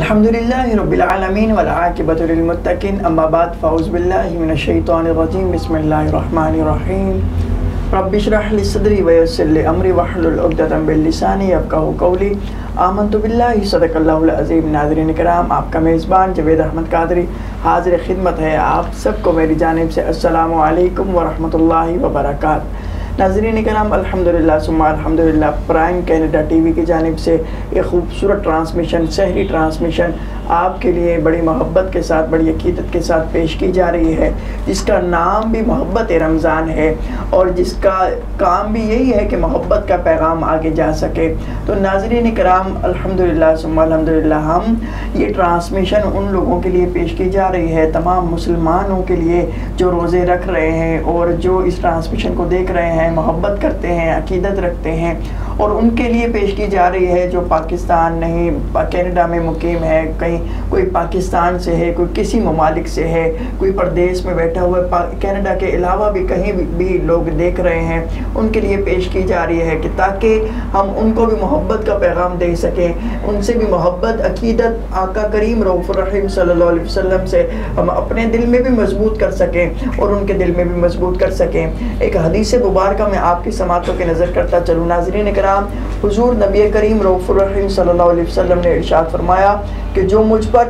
الحمدللہ رب العالمین والعاقبۃ للمتقین اما بعد فاعوذ باللہ من الشیطان الرجیم بسم اللہ الرحمن الرحیم رب اشرح لی صدری ویسر لی امری واحلل عقدۃ من لسانی یفقہوا قولی آمنت باللہ صدق اللہ العظیم۔ ناظرین کرام، آپ کا میزبان جاوید احمد قادری حاضر خدمت ہے۔ آپ سب کو میری جانب سے السلام علیکم ورحمۃ اللہ وبرکاتہ۔ ناظرین کرام، الحمدللہ ثم الحمدللہ، پرائم کینیڈا ٹی وی کی جانب سے ایک خوبصورت ٹرانسمیشن، سحری ٹرانسمیشن آپ کے لیے بڑی محبت کے ساتھ، بڑی عقیدت کے ساتھ پیش کی جا رہی ہے، جس کا نام بھی محبت رمضان ہے اور جس کا کام بھی یہی ہے کہ محبت کا پیغام آگے جا سکے۔ تو ناظرین کرام، الحمدللہ ثم الحمدللہ، ہم یہ ٹرانسمیشن ان لوگوں کے لیے پیش کی جا رہی ہے، تمام مسلمانوں کے لیے جو روزے رکھ رہے ہیں اور جو اس ٹرانسمیشن کو دیکھ رہے ہیں، محبت کرتے ہیں، عقیدت رکھتے ہیں، اور ان کے لیے پیش کی جا رہی ہے جو پاکستان نہیں، کینیڈا میں مقیم ہے، کہیں کوئی پاکستان سے ہے، کوئی کسی ممالک سے ہے، کوئی پردیس میں بیٹھا ہوا کینیڈا کے علاوہ بھی کہیں بھی لوگ دیکھ رہے ہیں، ان کے لیے پیش کی جا رہی ہے کہ تاکہ ہم ان کو بھی محبت کا پیغام دے سکیں، ان سے بھی محبت، عقیدت آقا کریم رؤوف الرحیم صلی اللہ علیہ وسلم سے ہم اپنے دل میں بھی مضبوط کر سکیں اور ان کے دل میں بھی مضبوط کر سکیں۔ ایک حدیث مبارکہ میں آپ کی سماعتوں کی نظر کرتا چلوں۔ ناظرین کرام، حضور نبی کریم رؤوف الرحیم صلی اللہ علیہ وسلم نے ارشاد فرمایا کہ جو مجھ پر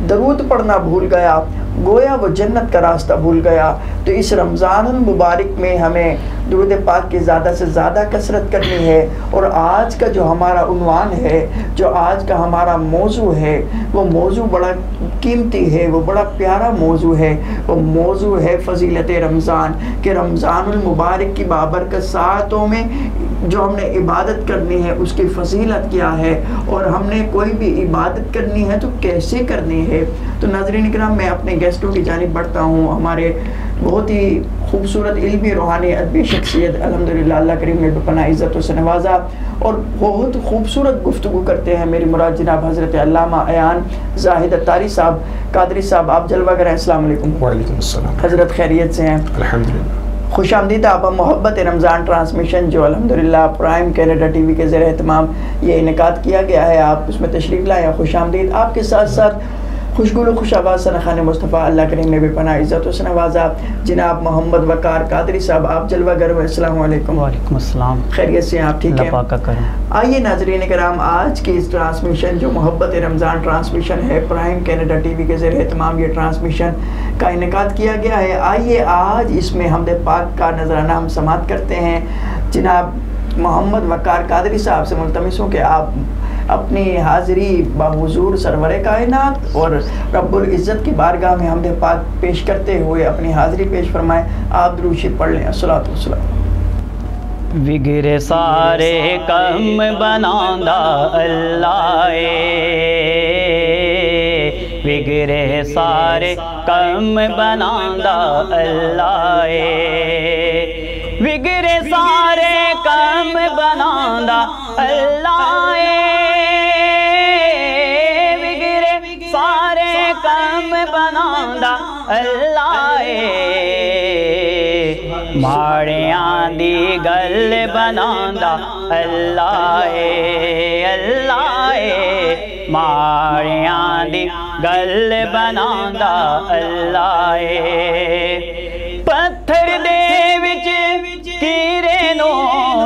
درود پڑھنا بھول گیا گویا وہ جنت کا راستہ بھول گیا۔ تو اس رمضان المبارک میں ہمیں درود پاک کی زیادہ سے زیادہ کثرت کرنی ہے، اور آج کا جو ہمارا عنوان ہے، جو آج کا ہمارا موضوع ہے، وہ موضوع بڑا قیمتی ہے، وہ بڑا پیارا موضوع ہے۔ وہ موضوع ہے فضیلت رمضان، کہ رمضان المبارک کی بابرکت ساعتوں میں جو ہم نے عبادت کرنی ہے اس کی فضیلت کیا ہے، اور ہم نے کوئی بھی عبادت کرنی ہے تو کیسے کرنی ہے۔ تو ناظرین کرام، میں اپنے گیسٹوں کی جانب بڑھتا ہوں۔ ہمارے بہت ہی خوبصورت علمی روحانی ادبی شخصیت الحمدللہ اللہ کریم نے بپناہ عزت سے نوازا، اور بہت خوبصورت گفتگو کرتے ہیں میری مراد جناب حضرت علامہ ایان زاہد اتاری صاحب قادری صاحب۔ آپ جلوہ گر ہیں، السلام علیکم۔ وعلیکم السلام۔ حضرت خیریت سے ہیں؟ الحمدللہ۔ خوش آمدید آپ۔ محبت رمضان ٹرانسمیشن جو الحمدللہ پرائم کینیڈا ٹی وی کے زیر اہتمام یہ انعقاد کیا گیا ہے، آپ اس میں تشریف لائیں، خوش آمدید۔ آپ کے ساتھ ساتھ خوشگل و خوش آواز سرخان مصطفیٰ اللہ کریم نے بھی پناہ عزت و نوازا جناب محمد وقار قادری صاحب، آپ جلوہ گر ہوئے، السلام علیکم۔ وعلیکم السلام۔ خیریت سے ہیں آپ؟ ٹھیک ہے، اللہ پاک کا کرم۔ آئیے ناظرین کرام، آج کی اس ٹرانسمیشن جو محبت رمضان ٹرانسمیشن ہے، پرائم کینیڈا ٹی وی کے زیر اہتمام یہ ٹرانسمیشن کا انعقاد کیا گیا ہے۔ آئیے آج اس میں حمد پاک کا نذرانہ ہم سماعت کرتے ہیں۔ جناب محمد وقار قادری صاحب سے ملتمس ہوں کہ آپ اپنی حاضری بحضور سرور کائنات اور رب العزت کی بارگاہ میں حمد پاک پیش کرتے ہوئے اپنی حاضری پیش فرمائیں۔ آپ درود شریف پڑھ لیں۔ الصلاۃ والسلام۔ وگرے سارے کم بناندا اللہ وگرے سارے کم بناندا اللہ وگرے سارے کم بناندا اللہ وگرے سارے کم بناندا اللہ ماڑیاں دی گل بناندا اللہ اللہ ماڑیاں دی گل بناندا اللہ پتھر دے وچ کیرے نو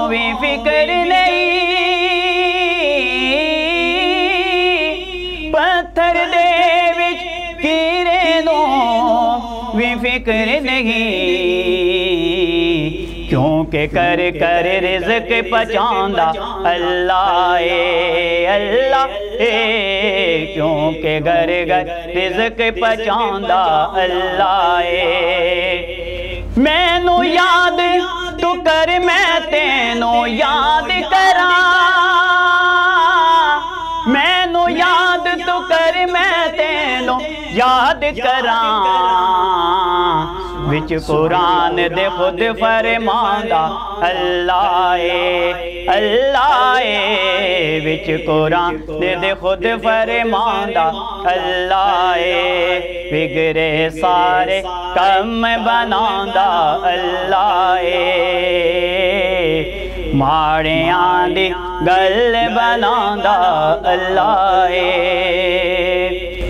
بھی فکر نہیں پتھر دے وچ کیرے نو بھی فکر نہیں کیونکہ کر کر رزق پہنچاندا اللہ اللہ کیونکہ گر گر رزق پہنچاندا اللہ مینوں یاد تو کر میں تینوں یاد کراں مینوں یاد تو کر میں تینوں یاد کراں وچ قرآن دے خود فرماندا اللہ اللہ وچ قرآن دے خود فرماندا اللہ بگڑے سارے کم بناندا اللہ ماڑیاں دی گل بناندا اللہ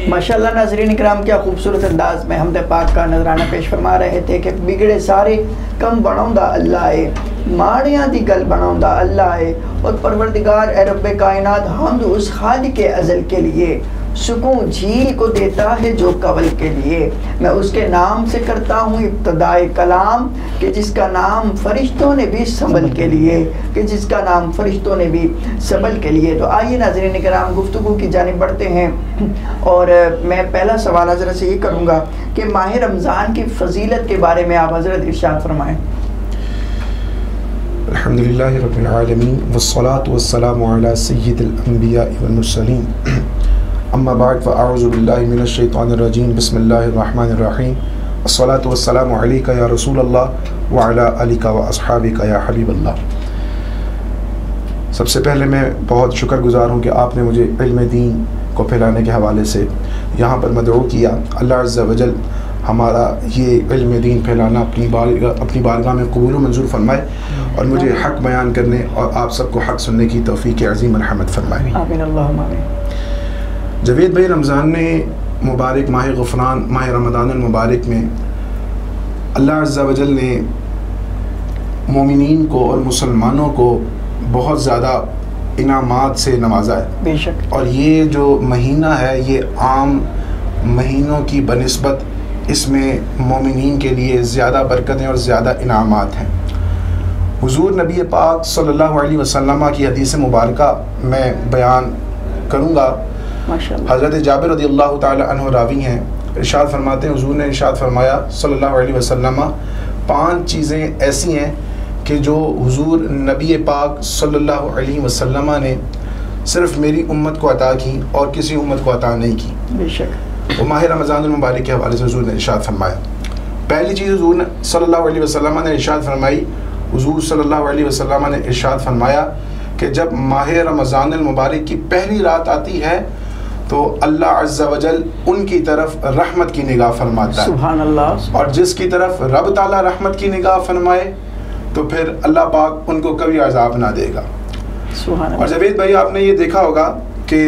ماشاءاللہ ناظرین اکرام، کیا خوبصورت انداز میں حمد پاک کا نذرانہ پیش فرما رہے تھے کہ بگڑے سارے کم بناؤں اللہ ہے، ماڑیاں دی گل بناؤں اللہ ہے، اور پروردگار اے رب کائنات حمد اس خالق ازل کے لیے، سکون جھیل کو دیتا ہے جو کول کے لیے، میں اس کے نام سے کرتا ہوں ابتدائے کلام، کہ جس کا نام فرشتوں نے بھی سنبھل کے لیے، کہ جس کا نام فرشتوں نے بھی سنبھل کے لیے۔ تو آئیے ناظرین کرام گفتگو کی جانب بڑھتے ہیں، اور میں پہلا سوال حضرت سے یہ کروں گا کہ ماہ رمضان کی فضیلت کے بارے میں آپ حضرت ارشاد فرمائیں۔ الحمدللہ رب العالمین والصلاة والسلام علی سید الانبیاء والمرسلین، اما بعد فاعوذ باللہ من الشیطان الرجیم، بسم اللہ الرحمن الرحیم، الصلاة والسلام علیکہ یا رسول اللہ وعلی آلکہ واصحابکہ یا حبیب اللہ۔ سب سے پہلے میں بہت شکر گزار ہوں کہ آپ نے مجھے علم دین کو پھیلانے کے حوالے سے یہاں پر مدعو کیا۔ اللہ عز و جل ہمارا یہ علم دین پھیلانا اپنی بارگاہ میں قبول و منظور فرمائے، اور مجھے حق بیان کرنے اور آپ سب کو حق سننے کی توفیق عظیم مرحمت فرمائے۔ آمین اللہم آمین۔ جاوید بھائی، رمضان نے مبارک ماہ غفران، ماہ رمضان المبارک میں اللہ عز و جل نے مومنین کو اور مسلمانوں کو بہت زیادہ انعامات سے نوازا ہے۔ بے شک۔ اور یہ جو مہینہ ہے یہ عام مہینوں کی بنسبت اس میں مومنین کے لیے زیادہ برکتیں اور زیادہ انعامات ہیں۔ حضور نبی پاک صلی اللہ علیہ وسلم کی حدیث مبارکہ میں بیان کروں گا۔ حضرت جابر رضی اللہ تعالی عنہ راوی ہیں، ارشاد فرماتے ہیں حضور نے ارشاد فرمایا صلی اللہ علیہ وسلم، 5 چیزیں ایسی ہیں کہ جو حضور نبی پاک صلی اللہ علیہ وسلم نے صرف میری امت کو عطا کی اور کسی امت کو عطا نہیں کی۔ بے شک۔ وہ ماہ رمضان المبارک کے حوالے سے حضور نے ارشاد فرمایا۔ پہلی چیز حضور نے صلی اللہ علیہ وسلم نے ارشاد فرمائی، حضور صلی اللہ علیہ وسلم نے ارشاد فرمایا کہ جب ماہ رمضان المبارک کی پہلی رات آتی ہے تو اللہ عز و جل ان کی طرف رحمت کی نگاہ فرماتا ہے، سبحان اللہ، اور جس کی طرف رب تعالیٰ رحمت کی نگاہ فرمائے تو پھر اللہ پاک ان کو کبھی عذاب نہ دے گا۔ سبحان اللہ۔ اور جاوید بھائی، آپ نے یہ دیکھا ہوگا کہ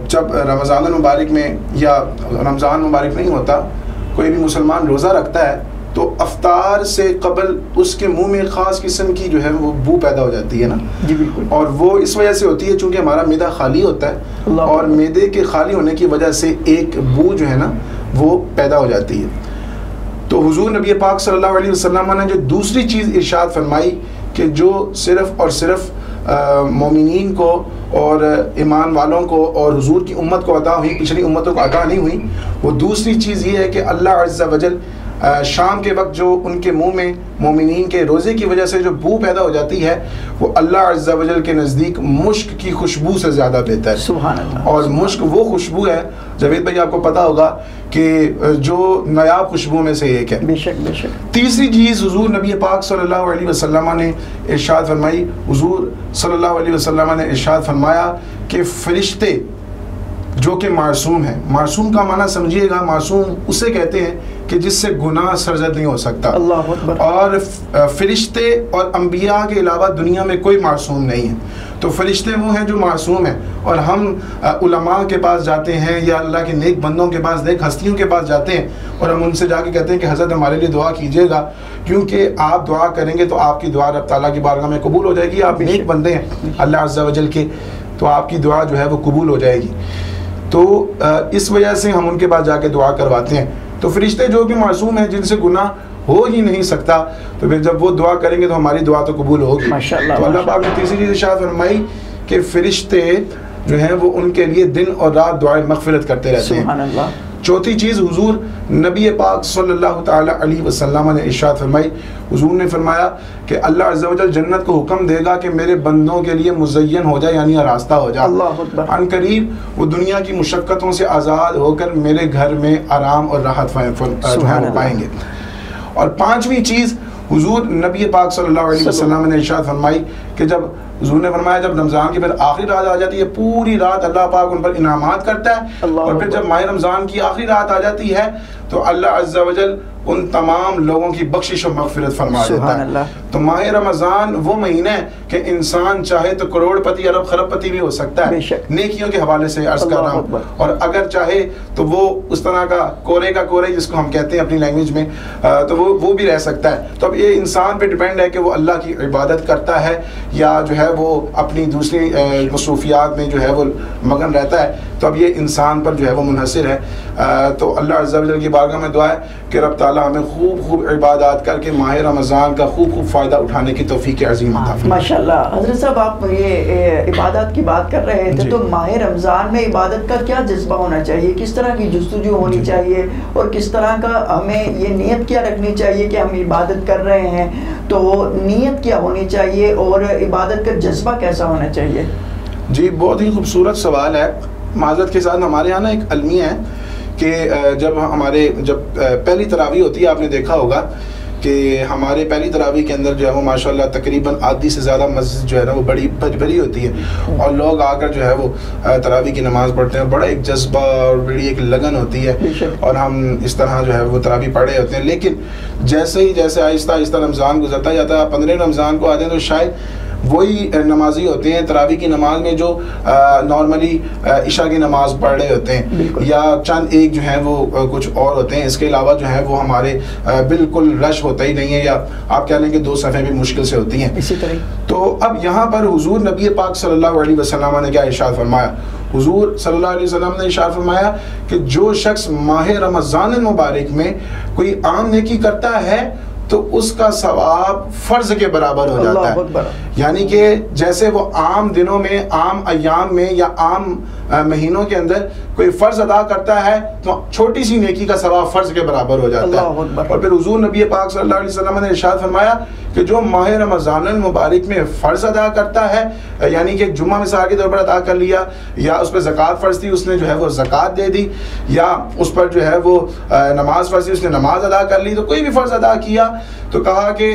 جب رمضان المبارک میں یا رمضان مبارک نہیں ہوتا، کوئی بھی مسلمان روزہ رکھتا ہے تو افطار سے قبل اس کے منہ میں خاص قسم کی جو ہے وہ بو پیدا ہو جاتی ہے نا۔ جی بالکل۔ اور وہ اس وجہ سے ہوتی ہے چونکہ ہمارا معدہ خالی ہوتا ہے، اور معدے کے خالی ہونے کی وجہ سے ایک بو جو ہے نا وہ پیدا ہو جاتی ہے۔ تو حضور نبی پاک صلی اللہ علیہ وسلم نے جو دوسری چیز ارشاد فرمائی کہ جو صرف اور صرف مومنین کو اور ایمان والوں کو اور حضور کی امت کو عطا ہوئی، پچھلی امتوں کو عطا نہیں ہوئی، وہ دوسری چیز یہ ہے کہ اللہ عز و جل شام کے وقت جو ان کے منہ میں مومنین کے روزے کی وجہ سے جو بو پیدا ہو جاتی ہے وہ اللہ عز و جل کے نزدیک مشک کی خوشبو سے زیادہ بہتر ہے۔ سبحان اللہ۔ اور مشک وہ خوشبو ہے جاوید بھائی، آپ کو پتا ہوگا کہ جو نایاب خوشبو میں سے ایک ہے۔ بے شک بے شک۔ تیسری چیز حضور نبی پاک صلی اللہ علیہ وسلم نے ارشاد فرمائی، حضور صلی اللہ علیہ وسلم نے ارشاد فرمایا کہ فرشتے جو کہ معصوم ہیں، معصوم کا معنی سمجھیے گا، معصوم اسے کہتے ہیں کہ جس سے گناہ سرزد نہیں ہو سکتا، اللہ اکبر۔ اور فرشتے اور انبیاء کے علاوہ دنیا میں کوئی معصوم نہیں ہے۔ تو فرشتے وہ ہیں جو معصوم ہیں، اور ہم علماء کے پاس جاتے ہیں یا اللہ کے نیک بندوں کے پاس، نیک ہستیوں کے پاس جاتے ہیں، اور ہم ان سے جا کے کہتے ہیں کہ حضرت ہمارے لیے دعا کیجیے گا، کیونکہ آپ دعا کریں گے تو آپ کی دعا رب تعالیٰ کی بارگاہ میں قبول ہو جائے گی۔ آپ نیک بندے ہیں اللہ عز و جل کے، تو آپ کی دعا جو ہے وہ قبول ہو جائے گی۔ تو اس وجہ سے ہم ان کے پاس جا کے دعا کرواتے ہیں۔ تو فرشتے جو کہ معصوم ہیں، جن سے گناہ ہو ہی نہیں سکتا، تو پھر جب وہ دعا کریں گے تو ہماری دعا تو قبول ہوگی۔ تو اللہ پاک نے تیسری چیز ارشاد فرمائی کہ فرشتے جو ہیں وہ ان کے لیے دن اور رات دعائیں مغفرت کرتے رہتے ہیں۔ سبحان اللہ۔ چوتھی چیز حضور نبی پاک صلی اللہ تعالی علیہ وسلم نے ارشاد فرمائی، حضور نے فرمایا کہ اللہ عز و جل جنت کو حکم دے گا کہ میرے بندوں کے لیے مزین ہو جائے، یعنی راستہ ہو جائے۔ اللہ اکبر۔ ان قریب وہ دنیا کی مشقتوں سے آزاد ہو کر میرے گھر میں آرام اور راحت پائیں گے۔ اور پانچویں چیز حضور نبی پاک صلی اللہ علیہ وسلم نے ارشاد فرمائی کہ جب حضور نے فرمایا جب رمضان کی پھر آخری رات آ جاتی ہے پوری رات اللہ پاک ان پر انعامات کرتا ہے، اور پھر جب ماہ رمضان کی آخری رات آ جاتی ہے تو اللہ عز و جل ان تمام لوگوں کی بخشش و مغفرت فرما دیتا ہے۔ تو ماہ رمضان وہ مہینہ ہے کہ انسان چاہے تو کروڑ پتی ارب خرب پتی بھی ہو سکتا ہے، نیکیوں کے حوالے سے عرض کر رہا ہوں، اور اگر چاہے تو وہ اس طرح کا کورے جس کو ہم کہتے ہیں اپنی لینگویج میں، تو وہ بھی رہ سکتا ہے۔ تو اب یہ انسان پہ ڈیپینڈ ہے کہ وہ اللہ کی عبادت کرتا ہے یا جو ہے وہ اپنی دوسری مصروفیات میں جو ہے وہ مگن رہتا ہے، تو اب یہ انسان پر جو ہے وہ منحصر ہے۔ تو اللہ عز و جل کی بارگاہ میں دعا ہے کہ رب تعالیٰ ہمیں خوب عبادات کر کے ماہ رمضان کا خوب فائدہ اٹھانے کی توفیق عظیم عطا فرمائے۔ ماشاءاللہ حضرت صاحب، آپ یہ عبادات کی بات کر رہے تھے، تو ماہ رمضان میں عبادت کا کیا جذبہ ہونا چاہیے، کس طرح کی جستجو ہونی چاہیے، اور کس طرح کا ہمیں یہ نیت کیا رکھنی چاہیے کہ ہم عبادت کر رہے ہیں، تو نیت کیا ہونی چاہیے اور عبادت کا جذبہ کیسا ہونا چاہیے؟ جی بہت ہی خوبصورت سوال ہے۔ معذرت کے ساتھ ہمارے یہاں نا ایک المیہ ہے کہ جب پہلی تراویح ہوتی ہے، آپ نے دیکھا ہوگا کہ ہمارے پہلی تراویح کے اندر جو ہے وہ ماشاءاللہ تقریباً آدھی سے زیادہ مسجد جو ہے نا وہ بڑی بھری ہوتی ہے، اور لوگ آ کر جو ہے وہ تراویح کی نماز پڑھتے ہیں، بڑا ایک جذبہ اور بڑی ایک لگن ہوتی ہے، اور ہم اس طرح جو ہے وہ تراویح پڑھ رہے ہوتے ہیں۔ لیکن جیسے آہستہ رمضان گزرتا جاتا ہے، 15 رمضان کو آتے ہیں تو شاید وہی نمازی ہوتے ہیں تراویح کی نماز میں جو نارملی عشاء کی نماز پڑھ رہے ہوتے ہیں، یا چند ایک جو ہیں وہ کچھ اور ہوتے ہیں، اس کے علاوہ جو ہے وہ ہمارے بالکل رش ہوتا ہی نہیں ہے، یا آپ کہہ لیں کہ 2 صفحے بھی مشکل سے ہوتی ہیں اسی طرح۔ تو اب یہاں پر حضور نبی پاک صلی اللہ علیہ وسلم نے کیا ارشاد فرمایا؟ حضور صلی اللہ علیہ وسلم نے ارشاد فرمایا کہ جو شخص ماہ رمضان المبارک میں کوئی عام نیکی کرتا ہے تو اس کا ثواب فرض کے برابر ہو جاتا ہے، یعنی کہ جیسے وہ عام دنوں میں، عام ایام میں یا عام مہینوں کے اندر کوئی فرض ادا کرتا ہے تو چھوٹی سی نیکی کا ثواب فرض کے برابر ہو جاتا ہے۔ اور پھر حضور نبی پاک صلی اللہ علیہ وسلم نے ارشاد فرمایا کہ جو ماہ رمضان المبارک میں فرض ادا کرتا ہے، یعنی کہ جمعہ مثال کے طور پر ادا کر لیا، یا اس پہ زکوٰۃ فرض تھی اس نے جو ہے وہ زکوٰۃ دے دی، یا اس پر جو ہے وہ نماز فرض تھی اس نے نماز ادا کر لی، تو کوئی بھی فرض ادا کیا تو کہا کہ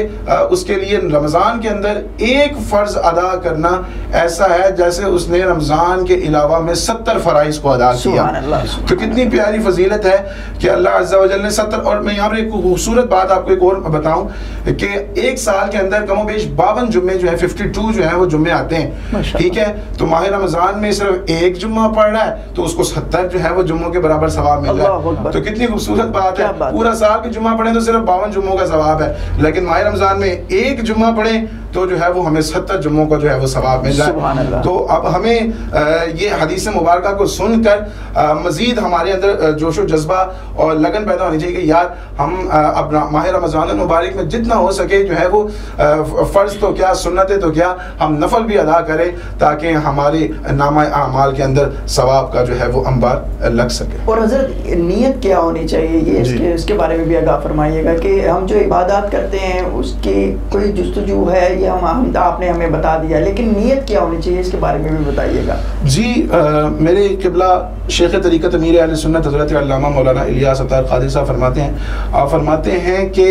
اس کے لیے رمضان کے اندر ایک فرض ادا کرنا ایسا ہے جیسے اس نے رمضان کے علاوہ میں 70 فرائض کو ادا کیا۔ تو کتنی پیاری فضیلت ہے کہ اللہ عز و جل نے 70، اور میں یہاں پر ایک خوبصورت بات آپ کو ایک اور بتاؤں کہ ایک سال کے اندر کم و بیش 52 جمعے جو ہیں 52 جو ہیں وہ جمعے آتے ہیں، ٹھیک ہے؟ تو ماہ رمضان میں صرف ایک جمعہ پڑھ رہا ہے تو اس کو 70 جو ہے وہ جمعوں کے برابر ثواب مل رہا ہے۔ تو کتنی خوبصورت بات ہے، پورا سال کے جمعہ پڑھیں تو صرف 52 جمعوں کا ثواب ہے، لیکن ماہ رمضان میں ایک جمعہ پڑھیں تو جو ہے وہ ہمیں 70 جمعوں کا جو ہے وہ ثواب مل رہا ہے۔ تو اب ہمیں یہ حدیث مبارکہ کو سن کر مزید ہمارے اندر جوش و جذبہ اور لگن پیدا ہونی چاہیے کہ یار ہم اب ماہ رمضان المبارک میں جتنا ہو سکے جو ہے وہ فرض تو کیا، سنتیں تو کیا، ہم نفل بھی ادا کریں تاکہ ہمارے نامہ اعمال کے اندر ثواب کا جو ہے وہ انبار لگ سکے۔ اور حضرت نیت کیا ہونی چاہیے، یہ اس کے بارے میں بھی آگاہ فرمائیے گا کہ ہم جو عبادات کرتے ہیں اس کی کوئی جستجو ہے، آپ نے ہمیں بتا دیا، لیکن نیت کیا ہونی چاہیے اس کے بارے میں بھی بتائیے گا۔ جی میرے قبلہ شیخ طریقت امیر اہل سنت حضرت علامہ مولانا الیاس عطار قادری صاحب فرماتے ہیں کہ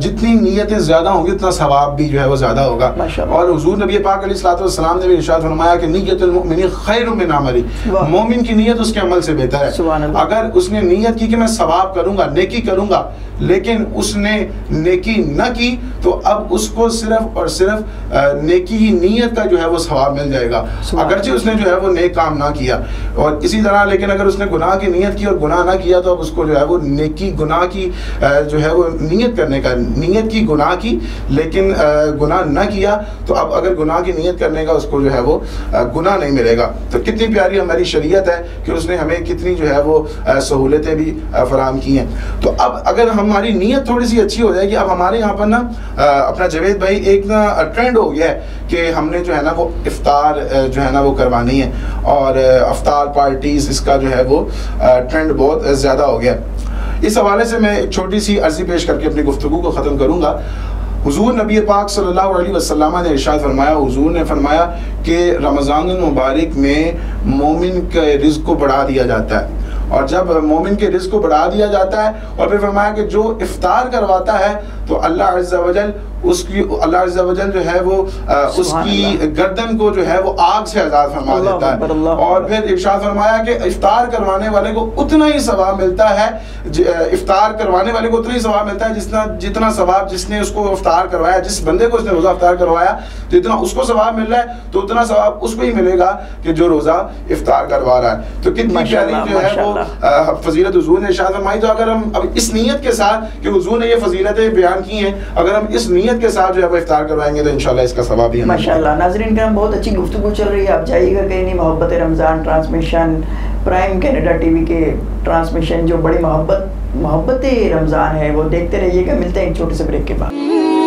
جتنی نیتیں زیادہ ہوں گی اتنا ثواب بھی جو ہے وہ زیادہ ہوگا، اور حضور نبی پاک علیہ الصلوۃ والسلام نے بھی ارشاد فرمایا کہ نیت المؤمن خیر من عملی، مومن کی نیت اس کے عمل سے بہتر ہے۔ اگر اس نے نیت کی کہ میں ثواب کروں گا، نیکی کروں گا، لیکن اس نے نیکی نہ کی تو اب اس کو صرف اور صرف نیکی ہی نیت کا جو ہے وہ ثواب مل جائے گا، اگرچہ اس نے جو ہے وہ نیک کام نہ کیا۔ اور اسی طرح لیکن اگر اس نے گناہ کی نیت کی اور گناہ نہ کیا تو اب اس کو جو ہے وہ نیکی گناہ کی جو ہے وہ نیت کرنے کا، نیت کی گناہ کی لیکن گناہ نہ کیا تو اب اگر گناہ کی نیت کرنے کا اس کو جو ہے وہ گناہ نہیں ملے گا۔ تو کتنی پیاری ہماری شریعت ہے کہ اس نے ہمیں کتنی جو ہے وہ سہولتیں بھی فراہم کی ہیں۔ تو اب اگر ہماری نیت تھوڑی سی اچھی ہو جائے گی، اب ہمارے یہاں پر نا اپنا جاوید بھائی ایک نا ٹرینڈ ہو گیا ہے کہ ہم نے جو ہے نا وہ افطار جو ہے نا وہ کروانی ہے، اور افطار پارٹیز اس کا جو ہے وہ ٹرینڈ بہت زیادہ ہو گیا۔ اس حوالے سے میں ایک چھوٹی سی عرضی پیش کر کے اپنی گفتگو کو ختم کروں گا۔ حضور نبی پاک صلی اللہ علیہ وسلم نے ارشاد فرمایا، حضور نے فرمایا کہ رمضان المبارک میں مومن کے رزق کو بڑھا دیا جاتا ہے، اور جب مومن کے رزق کو بڑھا دیا جاتا ہے اور پھر فرمایا کہ جو افطار کرواتا ہے تو تو اللہ عز و جل اللہ عز و جل جو ہے وہ اس کی گردن کو جو ہے وہ آگ سے آزاد فرما دیتا ہے. اور پھر ارشاد فرمایا کہ افطار کروانے والے کو اتنا ہی ثواب ملتا ہے, افطار کروانے والے کو اتنا ہی ثواب ملتا ہے جتنا ثواب جس نے اس کو افطار کروایا, جس بندے کو اس نے روزہ افطار کروایا تو اتنا اس کو ثواب مل رہا ہے, تو اتنا ثواب اس کو ہی ملے گا کہ جو روزہ افطار کروا رہا ہے. تو کتنی پیاری جو ہے وہ فضیلت حضور نے ارشاد فرمائی. تو اگر ہم اب اس نیت کے ساتھ کہ حضور نے یہ فضیلتیں بیان کی ہیں, اگر ہم اس نیت کے ساتھ جو ہے وہ افطار کروائیں گے تو انشاءاللہ اس کا ثواب بھی ہمیں. ماشاءاللہ. ناظرین کرام, بہت اچھی گفتگو چل رہی ہے, آپ جائیے گا کہیں نہیں. محبت Ramzan transmission, prime Canada T V کے ٹرانسمیشن جو بڑی محبت رمضان ہے وہ دیکھتے رہیے گا. ملتے ہیں ایک چھوٹے سے بریک کے بعد.